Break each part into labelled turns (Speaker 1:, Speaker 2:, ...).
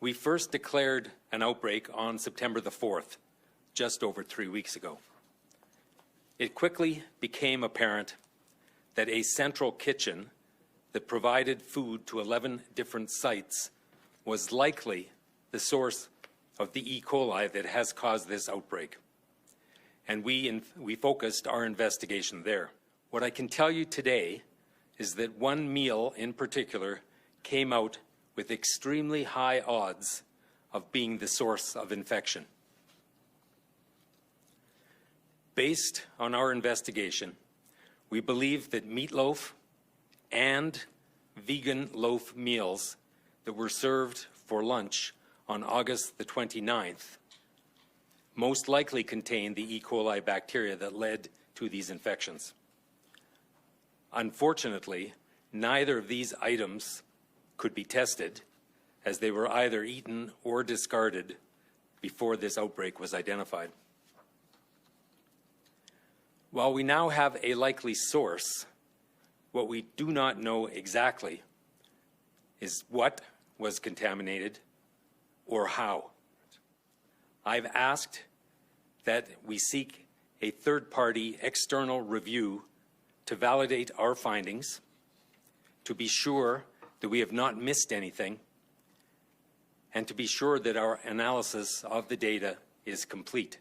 Speaker 1: We first declared an outbreak on September the 4th, just over 3 weeks ago. It quickly became apparent that a central kitchen that provided food to 11 different sites was likely the source of the E. coli that has caused this outbreak. And we focused our investigation there. What I can tell you today is that one meal in particular came out with extremely high odds of being the source of infection. Based on our investigation, we believe that meatloaf and vegan loaf meals that were served for lunch on August the 29th most likely contained the E. coli bacteria that led to these infections. Unfortunately, neither of these items could be tested, as they were either eaten or discarded before this outbreak was identified. While we now have a likely source, what we do not know exactly is what was contaminated or how. I've asked that we seek a third-party external review to validate our findings, to be sure that we have not missed anything, and to be sure that our analysis of the data is complete.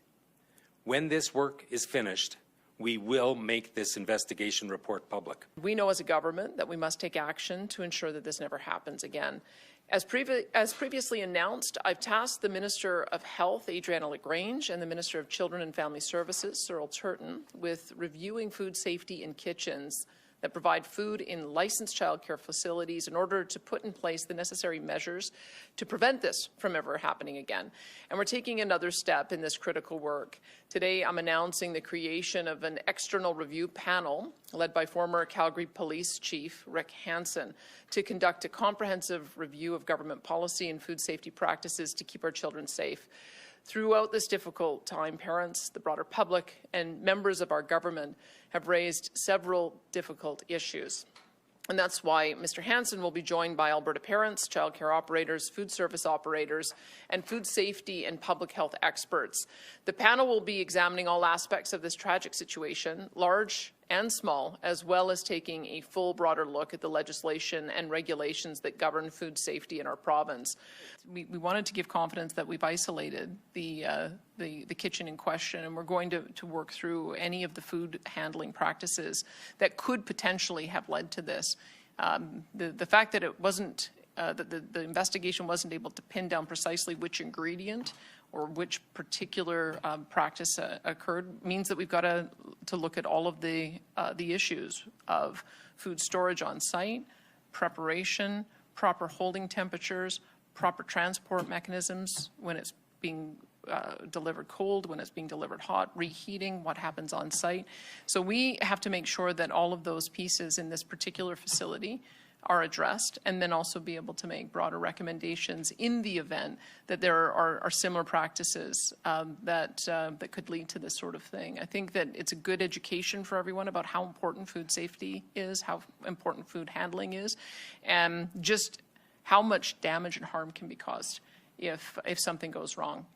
Speaker 1: When this work is finished, we will make this investigation report public.
Speaker 2: We know as a government that we must take action to ensure that this never happens again. As previously announced, I've tasked the Minister of Health, Adriana LaGrange, and the Minister of Children and Family Services, Cyril Turton, with reviewing food safety in kitchens that provide food in licensed childcare facilities in order to put in place the necessary measures to prevent this from ever happening again. And we're taking another step in this critical work. Today, I'm announcing the creation of an external review panel led by former Calgary Police Chief Rick Hansen to conduct a comprehensive review of government policy and food safety practices to keep our children safe. Throughout this difficult time, parents, the broader public, and members of our government have raised several difficult issues. And that's why Mr. Hansen will be joined by Alberta parents, childcare operators, food service operators, and food safety and public health experts. The panel will be examining all aspects of this tragic situation, large and small, as well as taking a full, broader look at the legislation and regulations that govern food safety in our province. We wanted to give confidence that we've isolated the kitchen in question, and we're going to work through any of the food handling practices that could potentially have led to this. The fact that it wasn't that the investigation wasn't able to pin down precisely which ingredient or which particular practice occurred means that we've got to look at all of the issues of food storage on site, preparation, proper holding temperatures, proper transport mechanisms when it's being delivered cold, when it's being delivered hot, reheating, what happens on site. So we have to make sure that all of those pieces in this particular facility are addressed, and then also be able to make broader recommendations in the event that there are similar practices that could lead to this sort of thing. I think that it's a good education for everyone about how important food safety is, how important food handling is, and just how much damage and harm can be caused if something goes wrong.